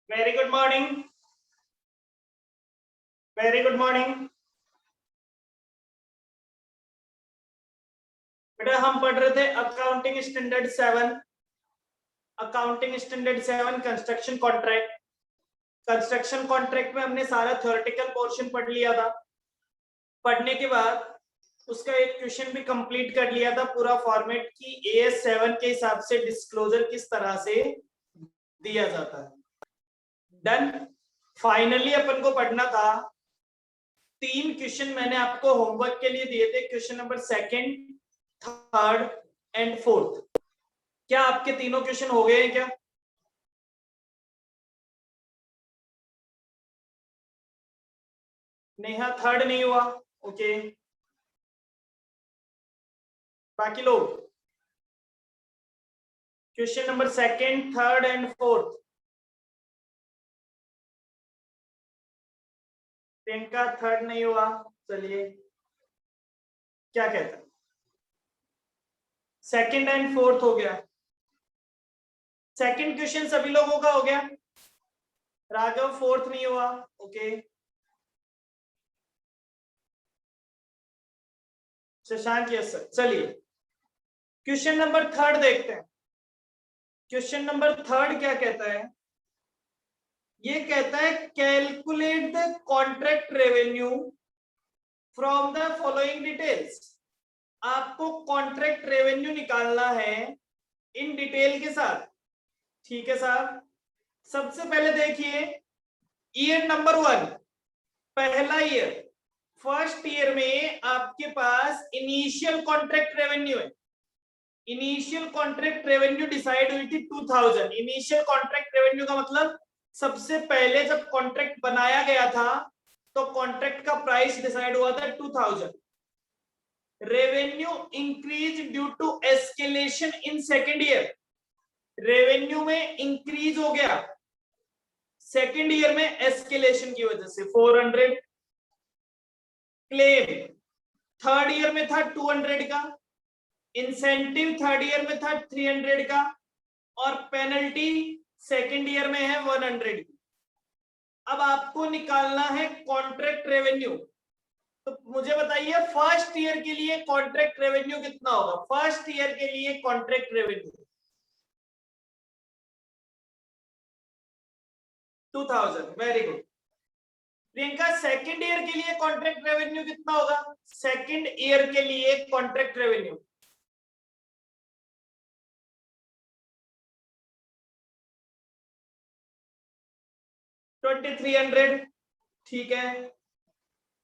Very good morning, very good morning बेटा। हम पढ़ रहे थे accounting standard 7, accounting standard 7 construction contract. Construction contract में हमने सारा थ्योरेटिकल पोर्शन पढ़ लिया था। पढ़ने के बाद उसका एक क्वेश्चन भी कंप्लीट कर लिया था, पूरा फॉर्मेट की AS 7 के हिसाब से डिस्क्लोजर किस तरह से दिया जाता है। डन। फाइनली अपन को पढ़ना था 3 क्वेश्चन मैंने आपको होमवर्क के लिए दिए थे, question number 2nd, 3rd and 4th। क्या आपके तीनों क्वेश्चन हो गए हैं क्या? नेहा 3rd नहीं हुआ, ओके। बाकी लोग question number 2nd, 3rd and 4th। Priyanka 3rd नहीं हुआ, चलिए क्या कहता है 2nd एंड 4th हो गया। 2nd क्वेश्चन सभी लोगों का हो गया। राघव 4th नहीं हुआ, ओके। Shashank yes sir. चलिए क्वेश्चन नंबर 3rd देखते हैं। क्वेश्चन नंबर 3 क्या कहता है? ये कहता है calculate the contract revenue from the following details. आपको कॉन्ट्रैक्ट रेवेन्यू निकालना है इन डिटेल के साथ। ठीक है साहब, सबसे पहले देखिए ईयर नंबर 1, पहला ईयर, फर्स्ट ईयर में आपके पास इनिशियल कॉन्ट्रैक्ट रेवेन्यू है। इनिशियल कॉन्ट्रैक्ट रेवेन्यू डिसाइड हुई थी 2000। इनिशियल कॉन्ट्रैक्ट रेवेन्यू का मतलब सबसे पहले जब कॉन्ट्रैक्ट बनाया गया था तो कॉन्ट्रैक्ट का प्राइस डिसाइड हुआ था 2000। Revenue increase due to escalation in second year. Revenue में इंक्रीज हो गया सेकेंड ईयर में एस्केलेशन की वजह से 400। क्लेम थर्ड ईयर में था 200 का, इंसेंटिव थर्ड ईयर में था 300 का, और पेनल्टी सेकेंड ईयर में है 100 की। अब आपको निकालना है कॉन्ट्रैक्ट रेवेन्यू। तो मुझे बताइए फर्स्ट ईयर के लिए कॉन्ट्रैक्ट रेवेन्यू कितना होगा? फर्स्ट ईयर के लिए contract revenue 2000। Very good Priyanka. Second year के लिए कॉन्ट्रैक्ट रेवेन्यू कितना होगा? सेकेंड ईयर के लिए कॉन्ट्रैक्ट रेवेन्यू 2300। ठीक है,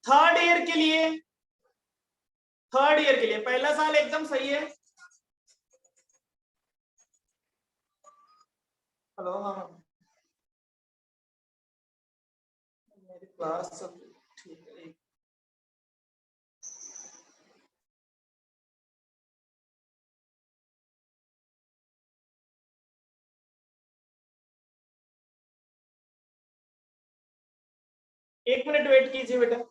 थर्ड ईयर के लिए, थर्ड ईयर के लिए पहला साल एकदम सही है। हेलो, हाँ मेरी क्लास सब ठीक है। एक मिनट वेट कीजिए बेटा।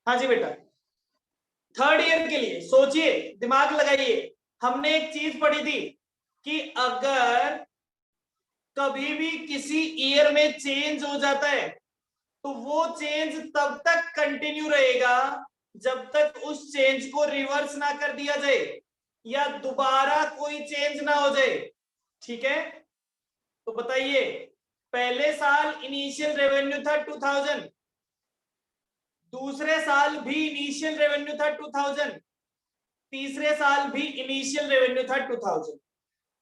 हाँ जी बेटा, थर्ड ईयर के लिए सोचिए, दिमाग लगाइए। हमने एक चीज पढ़ी थी कि अगर कभी भी किसी ईयर में चेंज हो जाता है तो वो चेंज तब तक कंटिन्यू रहेगा जब तक उस चेंज को रिवर्स ना कर दिया जाए या दोबारा कोई चेंज ना हो जाए। ठीक है, तो बताइए पहले साल इनिशियल रेवेन्यू था 2000, दूसरे साल भी इनिशियल रेवेन्यू था 2000, तीसरे साल भी इनिशियल रेवेन्यू था 2000।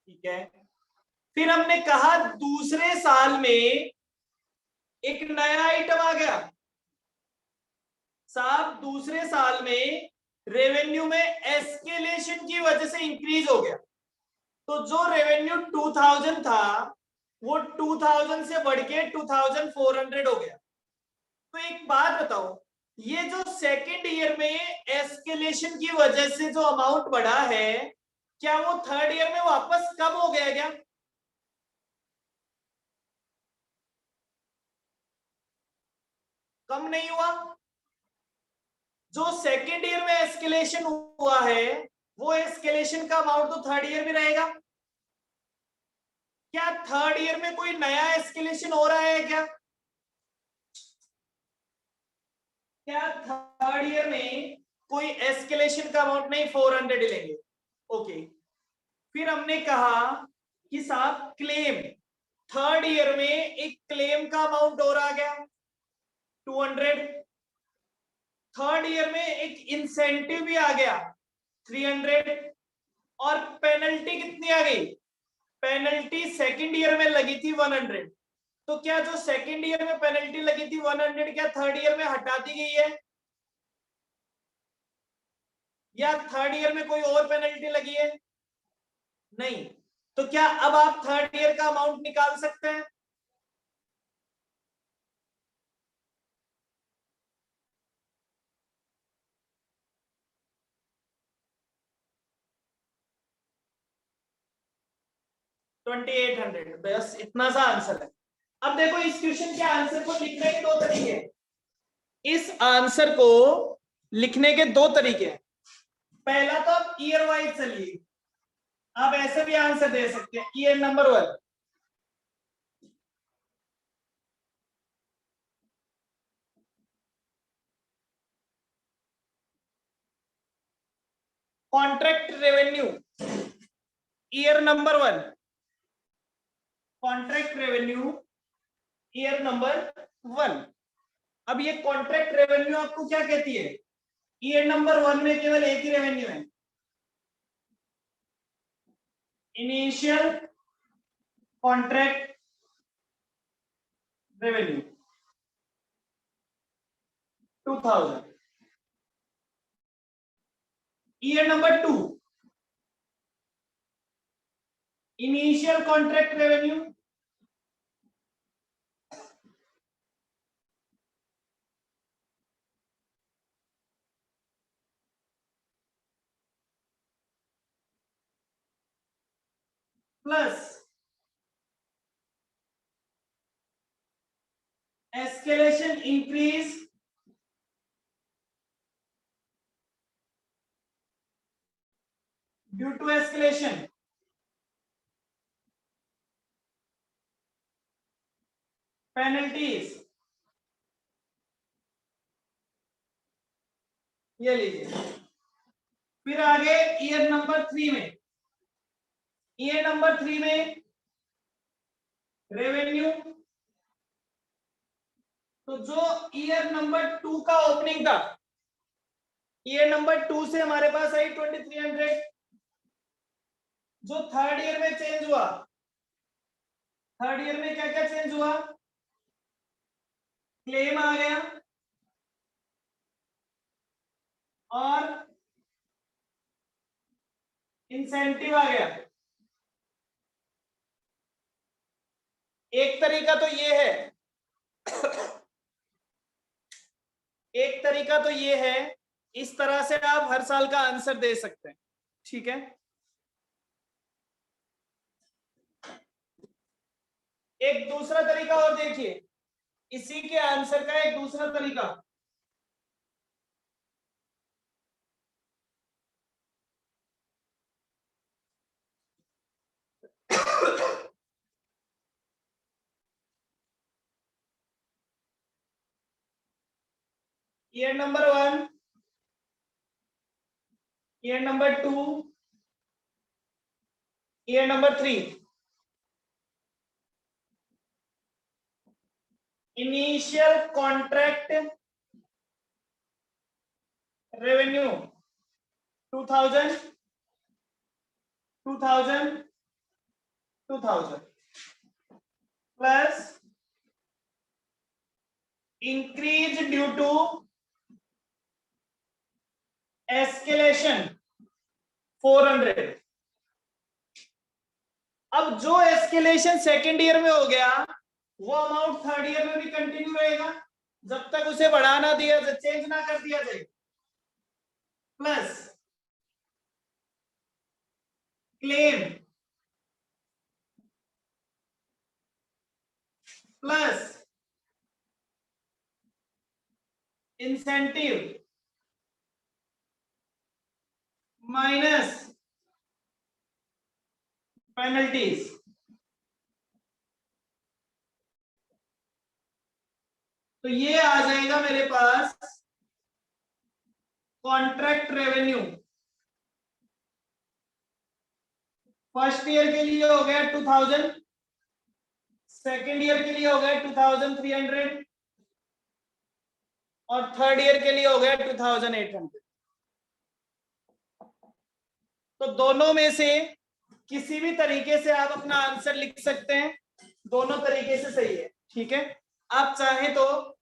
ठीक है, फिर हमने कहा दूसरे साल में एक नया आइटम आ गया साहब। दूसरे साल में रेवेन्यू में एस्केलेशन की वजह से इंक्रीज हो गया, तो जो रेवेन्यू 2000 था वो 2000 से बढ़ के 2400 हो गया। तो एक बात बताओ, ये जो सेकेंड ईयर में एस्केलेशन की वजह से जो अमाउंट बढ़ा है, क्या वो थर्ड ईयर में वापस कम हो गया क्या? कम नहीं हुआ। जो सेकेंड ईयर में एस्केलेशन हुआ है वो एस्केलेशन का अमाउंट तो थर्ड ईयर में रहेगा। क्या थर्ड ईयर में कोई नया एस्केलेशन हो रहा है क्या? क्या थर्ड ईयर में कोई एस्केलेशन का अमाउंट नहीं, 400 ही लेंगे। ओके, फिर हमने कहा कि साहब क्लेम, थर्ड ईयर में एक क्लेम का अमाउंट और आ गया 200। थर्ड ईयर में एक इंसेंटिव भी आ गया 300, और पेनल्टी कितनी आ गई? पेनल्टी सेकंड ईयर में लगी थी 100। तो क्या जो सेकंड ईयर में पेनल्टी लगी थी 100 क्या थर्ड ईयर में हटा दी गई है? या थर्ड ईयर में कोई और पेनल्टी लगी है? नहीं। तो क्या अब आप थर्ड ईयर का अमाउंट निकाल सकते हैं? $2800, बस इतना सा आंसर है। अब देखो इस क्वेश्चन के आंसर को लिखने के दो तरीके हैं। इस आंसर को लिखने के दो तरीके हैं। पहला तो आप ईयर वाइज चलिए, आप ऐसे भी आंसर दे सकते हैं। Year number 1, contract revenue, year number 1, contract revenue year number 1। अब ये कॉन्ट्रैक्ट रेवेन्यू आपको क्या कहती है? ईयर नंबर 1 में केवल एक ही रेवेन्यू है, initial contract revenue 2000। Year number 2, initial contract revenue plus escalation increase due to escalation, penalties, ये लीजिए। फिर आगे ईयर नंबर 3 में, ईयर नंबर 3 में रेवेन्यू, तो जो ईयर नंबर 2 का ओपनिंग था, ईयर नंबर 2 से हमारे पास आई 2300। जो थर्ड ईयर में चेंज हुआ, थर्ड ईयर में क्या क्या चेंज हुआ? क्लेम आ गया और इंसेंटिव आ गया। एक तरीका तो ये है, एक तरीका तो ये है, इस तरह से आप हर साल का आंसर दे सकते हैं। ठीक है, एक दूसरा तरीका और देखिए, इसी के आंसर का एक दूसरा तरीका। Year number 1, year number 2, year number 3, initial contract revenue 2000, 2000, 2000 plus increase due to escalation 400। अब जो एस्केलेशन सेकेंड ईयर में हो गया, वो अमाउंट थर्ड ईयर में भी कंटिन्यू रहेगा जब तक उसे बढ़ा ना दिया जाए, चेंज ना कर दिया जाए। Plus claim plus incentive minus penalties. तो ये आ जाएगा मेरे पास कॉन्ट्रैक्ट रेवेन्यू। फर्स्ट ईयर के लिए हो गया 2000, सेकेंड ईयर के लिए हो गया 2300 और थर्ड ईयर के लिए हो गया 2800। तो दोनों में से किसी भी तरीके से आप अपना आंसर लिख सकते हैं, दोनों तरीके से सही है। ठीक है, आप चाहे तो